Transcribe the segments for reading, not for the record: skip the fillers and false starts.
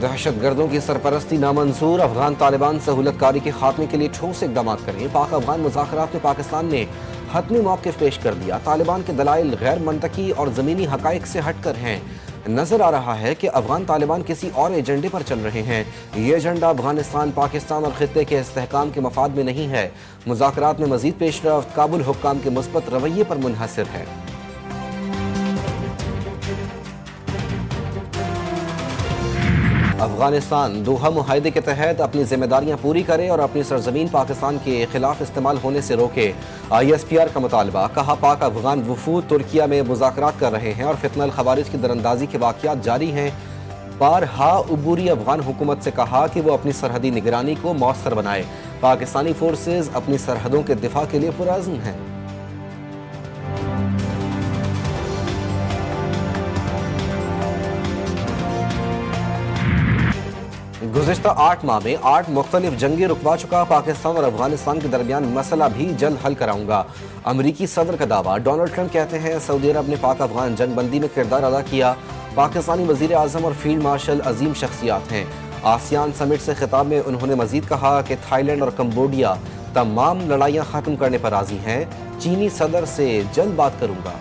दहशत गर्दों की सरपरस्ती नामंजूर, अफगान तालिबान सहूलतकारी के खात्मे के लिए ठोस इकदाम करें। पाक अफगान मुज़ाकरात में पाकिस्तान ने हतमी मौक़िफ़ पेश कर दिया। तालिबान के दलाइल गैर मंतकी और ज़मीनी हक़ाइक़ से हटकर हैं। नज़र आ रहा है कि अफगान तालिबान किसी और एजेंडे पर चल रहे हैं। ये एजेंडा अफगानिस्तान, पाकिस्तान और खित्ते के इस्तेहकाम के मफाद में नहीं है। मुज़ाकरात में मज़ीद पेशरफ्त काबुल हुक्काम के मुस्बत रवैये पर मुनहसर है। अफगानिस्तान दोहा मुआहदे के तहत अपनी जिम्मेदारियां पूरी करे और अपनी सरजमीन पाकिस्तान के खिलाफ इस्तेमाल होने से रोके। ISPR का मुतालबा। कहा, पाक अफगान वफूद तुर्किया में मुज़ाकरात कर रहे हैं और फितनल खवारिज की दरअंदाजी के वाक़यात जारी हैं। बारहा उबूरी अफगान हुकूमत से कहा कि वो अपनी सरहदी निगरानी को मौसर बनाए। पाकिस्तानी फोर्सेज अपनी सरहदों के दिफा के लिए पुरअज़्म हैं। गुज़िश्ता 8 माह में 8 मुख्तलिफ जंगी रुकवा चुका पाकिस्तान और अफगानिस्तान के दरमियान मसला भी जल्द हल कराऊंगा। अमरीकी सदर का दावा। डोनाल्ड ट्रंप कहते हैं सऊदी अरब ने पाक अफगान जंग बंदी में किरदार अदा किया। पाकिस्तानी वज़ीर आज़म और फील्ड मार्शल अजीम शख्सियात हैं। आसियान समिट से खिताब में उन्होंने मजीद कहा कि थाईलैंड और कम्बोडिया तमाम लड़ाइयाँ ख़त्म करने पर राज़ी हैं। चीनी सदर से जल्द बात करूंगा।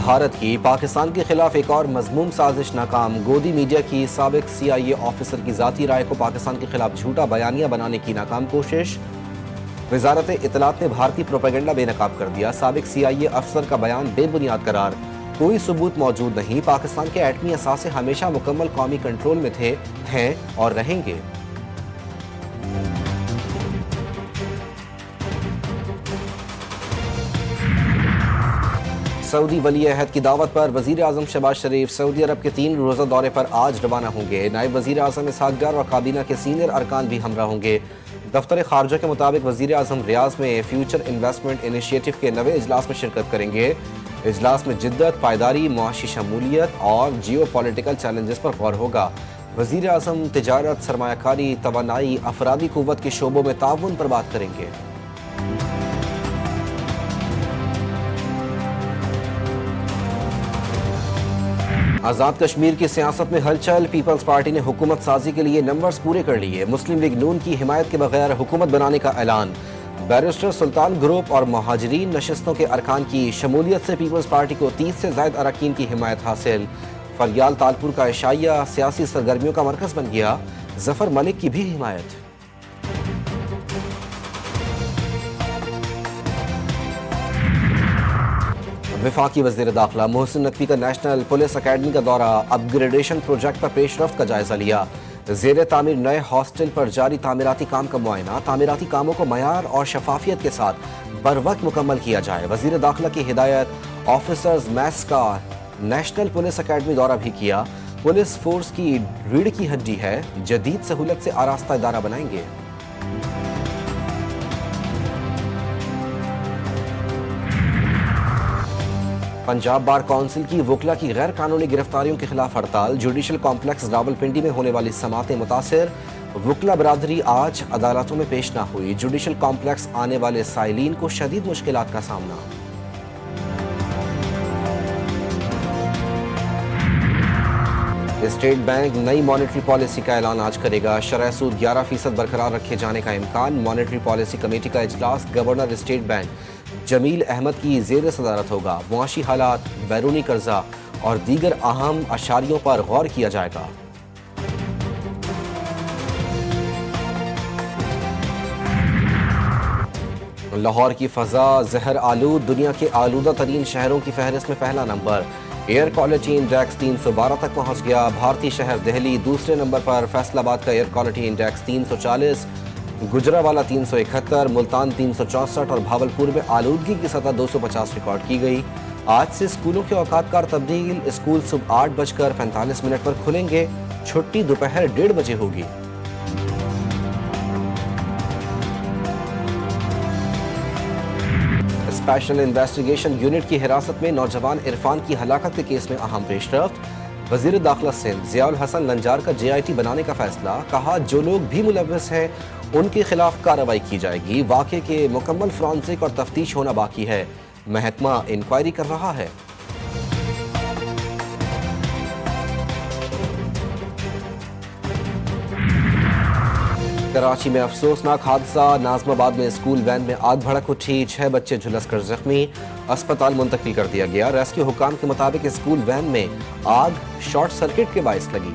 भारत की पाकिस्तान के खिलाफ एक और मज़मूम साजिश नाकाम। गोदी मीडिया की साबिक CIA ऑफिसर की ज़ाती राय को पाकिस्तान के खिलाफ झूठा बयानिया बनाने की नाकाम कोशिश। वज़ारत इत्तलात ने भारतीय प्रोपेगेंडा बेनकाब कर दिया। साबिक CIA अफसर का बयान बेबुनियाद करार। कोई सबूत मौजूद नहीं। पाकिस्तान के एटमी असासे हमेशा मुकम्मल कौमी कंट्रोल में थे, हैं और रहेंगे। सऊदी वली अहद की दावत पर वज़ीर आज़म शहबाज शरीफ सऊदी अरब के 3 रोज़ा दौरे पर आज रवाना होंगे। नायब वज़ीर आज़म इसहाक़ डार और काबीना के सीनियर अरकान भी हमरा होंगे। दफ्तर ख़ारजा के मुताबिक वज़ीर आज़म रियाज़ में फ्यूचर इन्वेस्टमेंट इनिशिएटिव के नवे इजलास में शिरकत करेंगे। इजलास में जिद्दत, पायदारी, मुआशी शमूलियत और जियो पॉलिटिकल चैलेंजेस पर गौर होगा। वज़ीर आज़म तिजारत, सरमायाकारी, तवानाई, अफरादी क़ुव्वत के शोबों में ताउन पर बात करेंगे। आज़ाद कश्मीर की सियासत में हलचल। पीपल्स पार्टी ने हुकूमत साजी के लिए नंबर्स पूरे कर लिए। मुस्लिम लीग नून की हिमायत के बगैर हुकूमत बनाने का ऐलान। बैरिस्टर सुल्तान ग्रुप और महाजरीन नशस्तों के अरकान की शमूलियत से पीपल्स पार्टी को 30 से ज़ायद अरकान की हिमायत हासिल। फरियाल तालपुर का एशाइया सियासी सरगर्मियों का मरकज़ बन गया। जफर मलिक की भी हिमायत। वफाकी वज़ीर दाखिला मोहसिन नकवी का नेशनल पुलिस अकेडमी का दौरा। अपग्रेडेशन प्रोजेक्ट पर पेशरफ्त का जायजा लिया। ज़ेर तामीर नए हॉस्टल पर जारी तामीराती काम का मुआयना। तामीराती कामों को मयार और शफाफियत के साथ बरवक्त मुकम्मल किया जाए। वज़ीर दाखिला की हिदायत। ऑफिसर्स मैथ्स का नेशनल पुलिस अकेडमी दौरा भी किया। पुलिस फोर्स की रीढ़ की हड्डी है। जदीद सहूलत से आरास्ता इदारा बनाएंगे। पंजाब बार काउंसिल की वकला की गैर कानूनी गिरफ्तारियों के खिलाफ हड़ताल। जुडिशल कॉम्प्लेक्स रावलपिंडी में होने वाली समातें मुतासिर। वकला बरादरी आज अदालतों में पेश न हुई। जुडिशल कॉम्प्लेक्स आने वाले साइलीन को शदीद मुश्किलात का सामना। स्टेट बैंक नई मॉनेटरी पॉलिसी का ऐलान आज करेगा। शरह सूद 11% बरकरार रखे जाने का इम्कान। मॉनेटरी पॉलिसी कमेटी का इजलास governor State Bank Jameel Ahmed की ज़ेर सदारत होगा। मुआशी हालात, बैरूनी कर्जा और दीगर अहम अशारियों पर गौर किया जाएगा। लाहौर की फ़ज़ा ज़हर आलूद। दुनिया के आलूदा तरीन शहरों की फहरिस्त में पहला नंबर। एयर क्वालिटी इंडेक्स 312 तक पहुँच गया। भारतीय शहर दिल्ली दूसरे नंबर पर। फैसलाबाद का air quality index 340, Gujranwala 371, Multan 364 और भावलपुर में आलूदगी की सतह 250 रिकॉर्ड की गई। आज से स्कूलों के औकात कार तब्दील। स्कूल सुबह 8:45 पर खुलेंगे। छुट्टी दोपहर 1:30 बजे होगी। स्पेशल इन्वेस्टिगेशन यूनिट की हिरासत में नौजवान इरफान की हलाकत के केस में अहम पेशरफ्त। वज़ीर दाखिला सिंध ज़ियाउल हसन लंजार का JIT बनाने का फैसला। कहा, जो लोग भी मुलव्वस हैं ان کے خلاف کارروائی کی جائے گی۔ واقعے کے مکمل فرانسک اور تفتیش ہونا باقی ہے۔ محکمہ انکوائری کر رہا ہے۔ کراچی میں افسوسناک حادثہ، ناظم آباد میں اسکول وین میں آگ بھڑک اٹھی، 6 بچے جھلس کر زخمی، اسپتال منتقل کر دیا گیا۔ ریسکیو حکام کے مطابق اسکول وین میں آگ شارٹ سرکٹ کے باعث لگی۔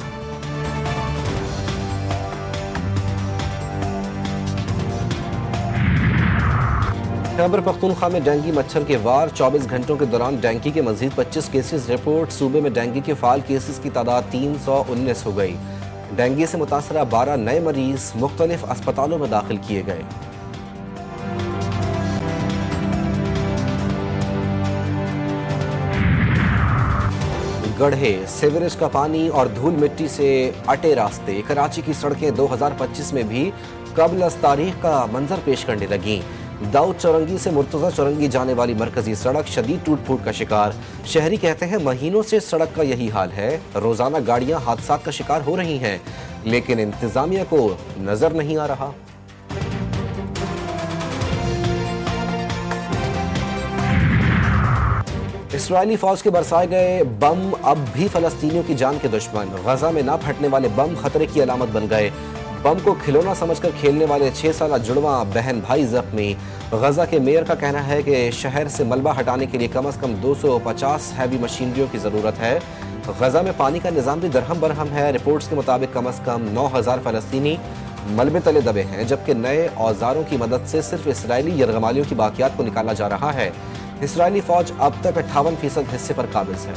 خیبر پختونخوا میں ڈینگی مچھر کے وار، 24 گھنٹوں کے دوران ڈینگی کے مزید 25 کیسز رپورٹ۔ صوبے میں ڈینگی کے فعال کیسز کی تعداد 319 ہو گئی۔ ڈینگی سے متاثرہ 12 نئے مریض مختلف اسپتالوں میں داخل کیے گئے۔ گڑھے، سیوریج کا پانی اور دھول مٹی سے اٹے راستے، کراچی کی سڑکیں 2025 میں بھی قبل از تاریخ کا منظر پیش کرنے لگیں۔ داؤد چورنگی سے مرتضی چورنگی جانے والی مرکزی سڑک شدید ٹوٹ پھوٹ کا شکار۔ شہری کہتے ہیں مہینوں سے سڑک کا یہی حال ہے، روزانہ گاڑیاں حادثات کا شکار ہو رہی ہیں، لیکن انتظامیہ کو نظر نہیں آ رہا۔ اسرائیلی فوج کے برسائے گئے بم اب بھی فلسطینیوں کی جان کے دشمن۔ غزہ میں نہ پھٹنے والے بم خطرے کی علامت بن گئے۔ بم کو کھلونا سمجھ کر کھیلنے والے 6 سالہ جڑواں بہن بھائی زخمی۔ غزہ کے میئر کا کہنا ہے کہ شہر سے ملبہ ہٹانے کے لیے کم از کم 250 ہیوی مشینریوں کی ضرورت ہے۔ غزہ میں پانی کا نظام بھی درہم برہم ہے۔ رپورٹس کے مطابق کم از کم 9000 فلسطینی ملبے تلے دبے ہیں، جبکہ نئے اوزاروں کی مدد سے صرف اسرائیلی یرغمالیوں کی باقیات کو نکالا جا رہا ہے۔ اسرائیلی فوج اب تک 58% حصے پر قابض ہے۔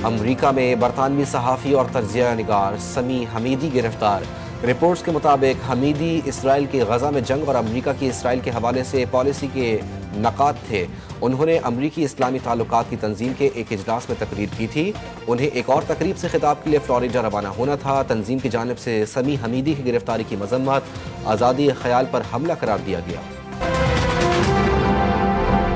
امریکہ میں برطانوی صحافی اور تجزیہ نگار سمیع حمیدی گرفتار۔ رپورٹس کے مطابق حمیدی اسرائیل کی غزہ میں جنگ اور امریکہ کی اسرائیل کے حوالے سے پالیسی کے نقاد تھے۔ انہوں نے امریکی اسلامی تعلقات کی تنظیم کے ایک اجلاس میں تقریر کی تھی۔ انہیں ایک اور تقریب سے خطاب کے لیے فلوریڈا روانہ ہونا تھا۔ تنظیم کی جانب سے سمیع حمیدی کی گرفتاری کی مذمت آزادی خیال پر حملہ قرار دیا گیا۔